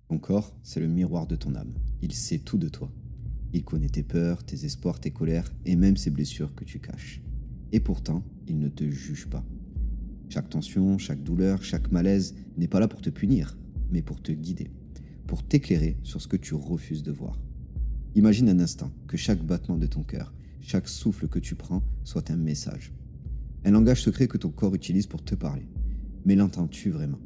Ton corps, c'est le miroir de ton âme. Il sait tout de toi. Il connaît tes peurs, tes espoirs, tes colères et même ces blessures que tu caches. Et pourtant, il ne te juge pas. Chaque tension, chaque douleur, chaque malaise n'est pas là pour te punir, mais pour te guider, pour t'éclairer sur ce que tu refuses de voir. Imagine un instant que chaque battement de ton cœur, chaque souffle que tu prends soit un message. Un langage secret que ton corps utilise pour te parler. Mais l'entends-tu vraiment?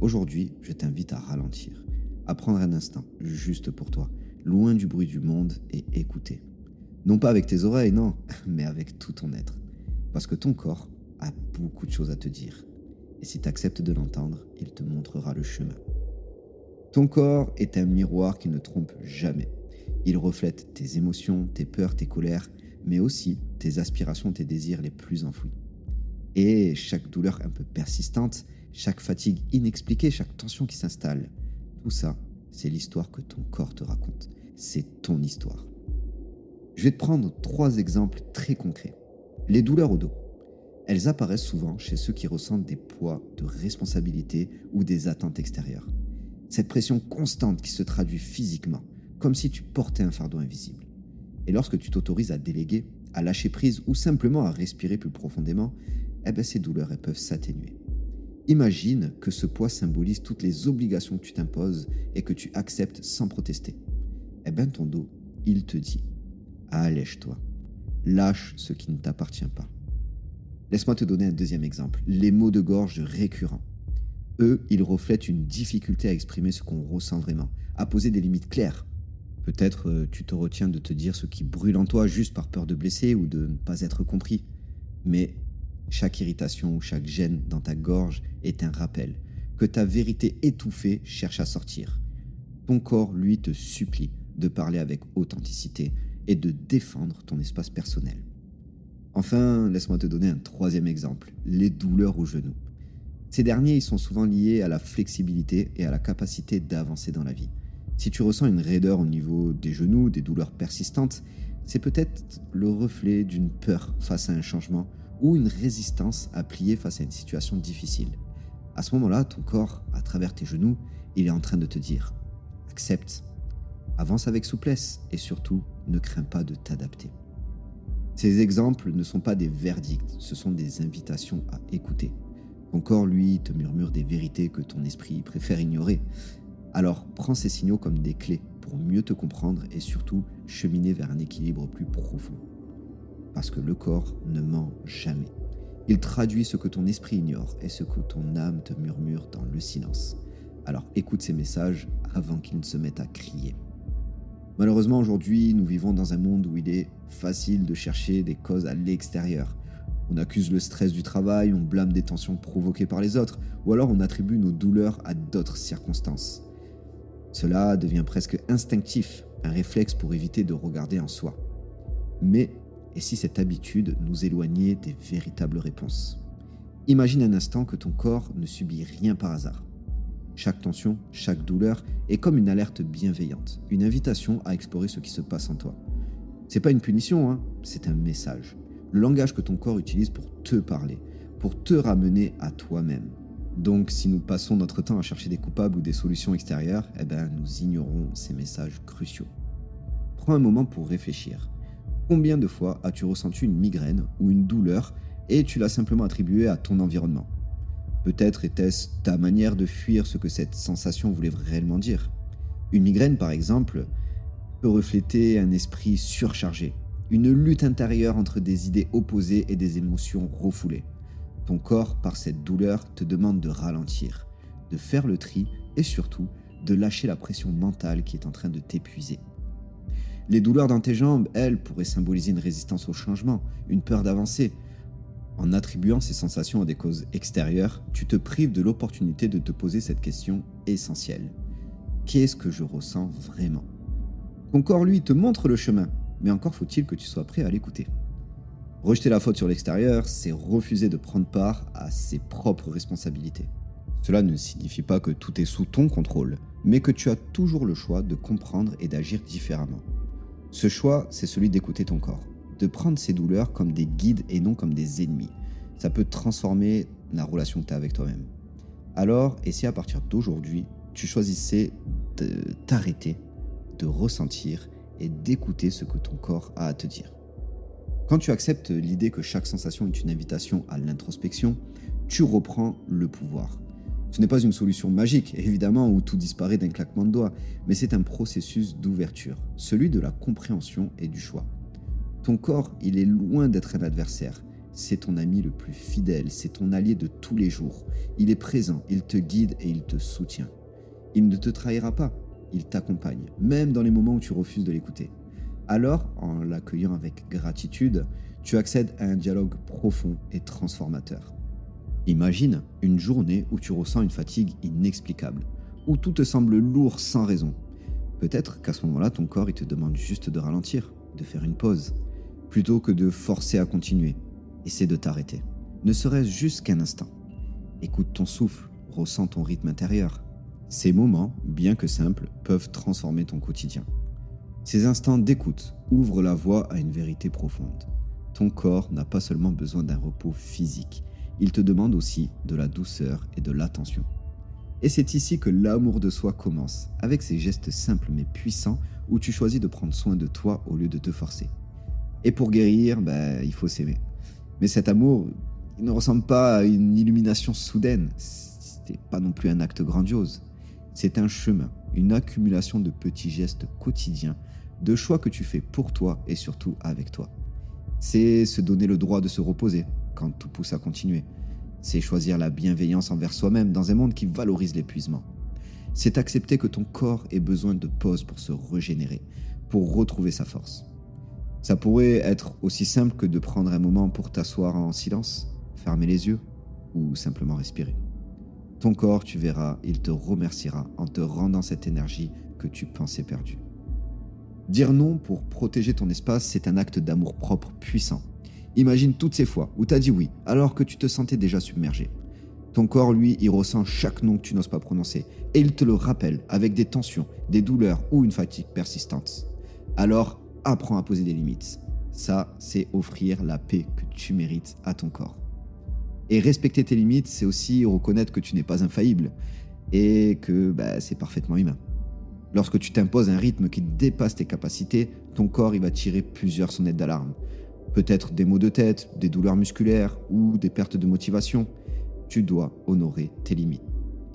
Aujourd'hui, je t'invite à ralentir, à prendre un instant, juste pour toi, loin du bruit du monde et écouter. Non pas avec tes oreilles, non, mais avec tout ton être. Parce que ton corps a beaucoup de choses à te dire. Et si tu acceptes de l'entendre, il te montrera le chemin. Ton corps est un miroir qui ne trompe jamais. Il reflète tes émotions, tes peurs, tes colères, mais aussi tes aspirations, tes désirs les plus enfouis. Et chaque douleur un peu persistante, chaque fatigue inexpliquée, chaque tension qui s'installe, tout ça, c'est l'histoire que ton corps te raconte. C'est ton histoire. Je vais te prendre 3 exemples très concrets. Les douleurs au dos. Elles apparaissent souvent chez ceux qui ressentent des poids de responsabilité ou des attentes extérieures. Cette pression constante qui se traduit physiquement, comme si tu portais un fardeau invisible. Et lorsque tu t'autorises à déléguer, à lâcher prise ou simplement à respirer plus profondément, ces douleurs elles peuvent s'atténuer. Imagine que ce poids symbolise toutes les obligations que tu t'imposes et que tu acceptes sans protester. Ton dos, il te dit, allège-toi, lâche ce qui ne t'appartient pas. Laisse-moi te donner un deuxième exemple, les maux de gorge récurrents. Eux, ils reflètent une difficulté à exprimer ce qu'on ressent vraiment, à poser des limites claires. Peut-être tu te retiens de te dire ce qui brûle en toi juste par peur de blesser ou de ne pas être compris. Mais chaque irritation ou chaque gêne dans ta gorge est un rappel que ta vérité étouffée cherche à sortir. Ton corps, lui, te supplie de parler avec authenticité et de défendre ton espace personnel. Enfin, laisse-moi te donner un troisième exemple, les douleurs aux genoux. Ces derniers ils sont souvent liés à la flexibilité et à la capacité d'avancer dans la vie. Si tu ressens une raideur au niveau des genoux, des douleurs persistantes, c'est peut-être le reflet d'une peur face à un changement ou une résistance à plier face à une situation difficile. À ce moment-là, ton corps, à travers tes genoux, il est en train de te dire « Accepte, avance avec souplesse et surtout, ne crains pas de t'adapter ». Ces exemples ne sont pas des verdicts, ce sont des invitations à écouter. Ton corps, lui, te murmure des vérités que ton esprit préfère ignorer. Alors, prends ces signaux comme des clés pour mieux te comprendre et surtout cheminer vers un équilibre plus profond. Parce que le corps ne ment jamais. Il traduit ce que ton esprit ignore et ce que ton âme te murmure dans le silence. Alors écoute ces messages avant qu'ils ne se mettent à crier. Malheureusement, aujourd'hui, nous vivons dans un monde où il est facile de chercher des causes à l'extérieur. On accuse le stress du travail, on blâme des tensions provoquées par les autres, ou alors on attribue nos douleurs à d'autres circonstances. Cela devient presque instinctif, un réflexe pour éviter de regarder en soi. Mais, et si cette habitude nous éloignait des véritables réponses? Imagine un instant que ton corps ne subit rien par hasard. Chaque tension, chaque douleur est comme une alerte bienveillante, une invitation à explorer ce qui se passe en toi. C'est pas une punition, c'est un message. Le langage que ton corps utilise pour te parler, pour te ramener à toi-même. Donc, si nous passons notre temps à chercher des coupables ou des solutions extérieures, nous ignorons ces messages cruciaux. Prends un moment pour réfléchir. Combien de fois as-tu ressenti une migraine ou une douleur et tu l'as simplement attribuée à ton environnement? Peut-être était-ce ta manière de fuir ce que cette sensation voulait réellement dire. Une migraine, par exemple, peut refléter un esprit surchargé, une lutte intérieure entre des idées opposées et des émotions refoulées. Ton corps, par cette douleur, te demande de ralentir, de faire le tri et surtout de lâcher la pression mentale qui est en train de t'épuiser. Les douleurs dans tes jambes, elles, pourraient symboliser une résistance au changement, une peur d'avancer. En attribuant ces sensations à des causes extérieures, tu te prives de l'opportunité de te poser cette question essentielle. Qu'est-ce que je ressens vraiment? Ton corps, lui, te montre le chemin, mais encore faut-il que tu sois prêt à l'écouter. Rejeter la faute sur l'extérieur, c'est refuser de prendre part à ses propres responsabilités. Cela ne signifie pas que tout est sous ton contrôle, mais que tu as toujours le choix de comprendre et d'agir différemment. Ce choix, c'est celui d'écouter ton corps, de prendre ces douleurs comme des guides et non comme des ennemis. Ça peut transformer la relation que tu as avec toi-même. Alors, et si à partir d'aujourd'hui, tu choisissais de t'arrêter, de ressentir et d'écouter ce que ton corps a à te dire. Quand tu acceptes l'idée que chaque sensation est une invitation à l'introspection, tu reprends le pouvoir. Ce n'est pas une solution magique, évidemment, où tout disparaît d'un claquement de doigts, mais c'est un processus d'ouverture, celui de la compréhension et du choix. Ton corps, il est loin d'être un adversaire. C'est ton ami le plus fidèle, c'est ton allié de tous les jours. Il est présent, il te guide et il te soutient. Il ne te trahira pas, il t'accompagne, même dans les moments où tu refuses de l'écouter. Alors, en l'accueillant avec gratitude, tu accèdes à un dialogue profond et transformateur. Imagine une journée où tu ressens une fatigue inexplicable, où tout te semble lourd sans raison. Peut-être qu'à ce moment-là, ton corps il te demande juste de ralentir, de faire une pause, plutôt que de forcer à continuer. Essaie de t'arrêter, ne serait-ce juste qu'un instant. Écoute ton souffle, ressens ton rythme intérieur. Ces moments, bien que simples, peuvent transformer ton quotidien. Ces instants d'écoute ouvrent la voie à une vérité profonde. Ton corps n'a pas seulement besoin d'un repos physique, il te demande aussi de la douceur et de l'attention. Et c'est ici que l'amour de soi commence, avec ces gestes simples mais puissants où tu choisis de prendre soin de toi au lieu de te forcer. Et pour guérir, il faut s'aimer. Mais cet amour, il ne ressemble pas à une illumination soudaine. C'est pas non plus un acte grandiose. C'est un chemin, une accumulation de petits gestes quotidiens, de choix que tu fais pour toi et surtout avec toi. C'est se donner le droit de se reposer quand tout pousse à continuer. C'est choisir la bienveillance envers soi-même dans un monde qui valorise l'épuisement. C'est accepter que ton corps ait besoin de pause pour se régénérer, pour retrouver sa force. Ça pourrait être aussi simple que de prendre un moment pour t'asseoir en silence, fermer les yeux ou simplement respirer. Ton corps, tu verras, il te remerciera en te rendant cette énergie que tu pensais perdue. Dire non pour protéger ton espace, c'est un acte d'amour-propre puissant. Imagine toutes ces fois où tu as dit oui, alors que tu te sentais déjà submergé. Ton corps, lui, il ressent chaque non que tu n'oses pas prononcer, et il te le rappelle avec des tensions, des douleurs ou une fatigue persistante. Alors, apprends à poser des limites. Ça, c'est offrir la paix que tu mérites à ton corps. Et respecter tes limites, c'est aussi reconnaître que tu n'es pas infaillible et que c'est parfaitement humain. Lorsque tu t'imposes un rythme qui dépasse tes capacités, ton corps il va tirer plusieurs sonnettes d'alarme. Peut-être des maux de tête, des douleurs musculaires ou des pertes de motivation. Tu dois honorer tes limites.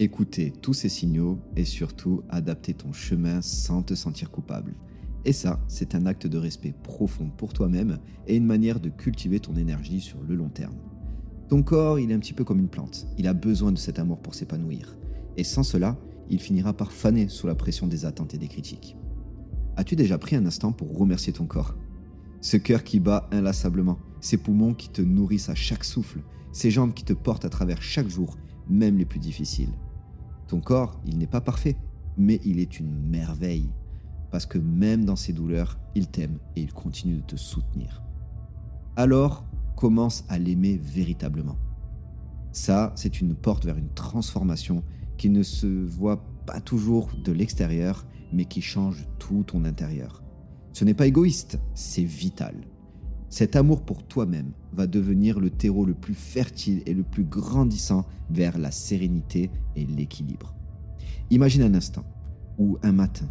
Écouter tous ces signaux et surtout adapter ton chemin sans te sentir coupable. Et ça, c'est un acte de respect profond pour toi-même et une manière de cultiver ton énergie sur le long terme. Ton corps, il est un petit peu comme une plante. Il a besoin de cet amour pour s'épanouir. Et sans cela, il finira par faner sous la pression des attentes et des critiques. As-tu déjà pris un instant pour remercier ton corps ? Ce cœur qui bat inlassablement, ces poumons qui te nourrissent à chaque souffle, ces jambes qui te portent à travers chaque jour, même les plus difficiles. Ton corps, il n'est pas parfait, mais il est une merveille. Parce que même dans ses douleurs, il t'aime et il continue de te soutenir. Alors, commence à l'aimer véritablement. Ça, c'est une porte vers une transformation qui ne se voit pas toujours de l'extérieur, mais qui change tout ton intérieur. Ce n'est pas égoïste, c'est vital. Cet amour pour toi-même va devenir le terreau le plus fertile et le plus grandissant vers la sérénité et l'équilibre. Imagine un instant où un matin,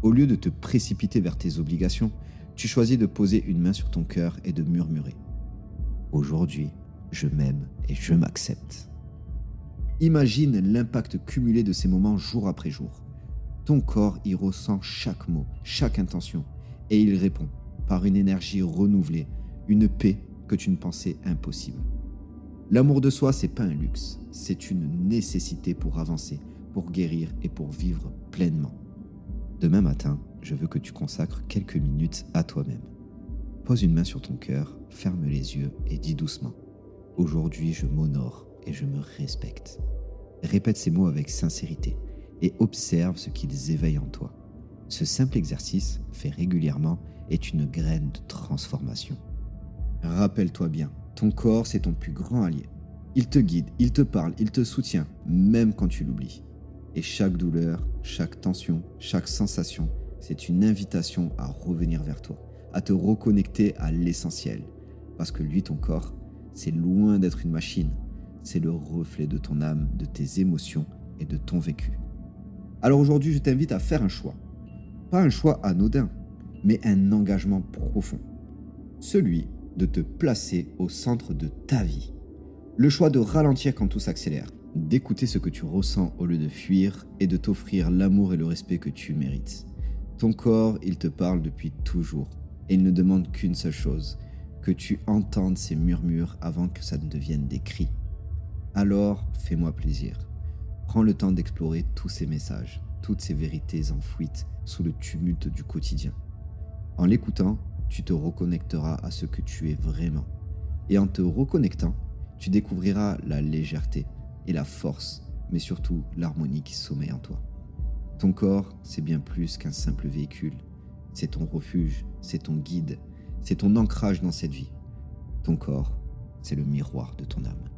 au lieu de te précipiter vers tes obligations, tu choisis de poser une main sur ton cœur et de murmurer « Aujourd'hui, je m'aime et je m'accepte ». Imagine l'impact cumulé de ces moments jour après jour. Ton corps y ressent chaque mot, chaque intention, et il répond par une énergie renouvelée, une paix que tu ne pensais impossible. L'amour de soi, c'est pas un luxe, c'est une nécessité pour avancer, pour guérir et pour vivre pleinement. Demain matin, je veux que tu consacres quelques minutes à toi-même. Pose une main sur ton cœur, ferme les yeux et dis doucement « Aujourd'hui, je m'honore et je me respecte ». Répète ces mots avec sincérité et observe ce qu'ils éveillent en toi. Ce simple exercice, fait régulièrement, est une graine de transformation. Rappelle-toi bien, ton corps, c'est ton plus grand allié. Il te guide, il te parle, il te soutient, même quand tu l'oublies. Et chaque douleur, chaque tension, chaque sensation, c'est une invitation à revenir vers toi, à te reconnecter à l'essentiel. Parce que lui, ton corps, c'est loin d'être une machine. C'est le reflet de ton âme, de tes émotions et de ton vécu. Alors aujourd'hui, je t'invite à faire un choix. Pas un choix anodin, mais un engagement profond. Celui de te placer au centre de ta vie. Le choix de ralentir quand tout s'accélère, d'écouter ce que tu ressens au lieu de fuir et de t'offrir l'amour et le respect que tu mérites. Ton corps, il te parle depuis toujours et il ne demande qu'une seule chose, que tu entendes ses murmures avant que ça ne devienne des cris. Alors, fais-moi plaisir. Prends le temps d'explorer tous ces messages, toutes ces vérités enfouies sous le tumulte du quotidien. En l'écoutant, tu te reconnecteras à ce que tu es vraiment. Et en te reconnectant, tu découvriras la légèreté et la force, mais surtout l'harmonie qui sommeille en toi. Ton corps, c'est bien plus qu'un simple véhicule. C'est ton refuge, c'est ton guide, c'est ton ancrage dans cette vie. Ton corps, c'est le miroir de ton âme.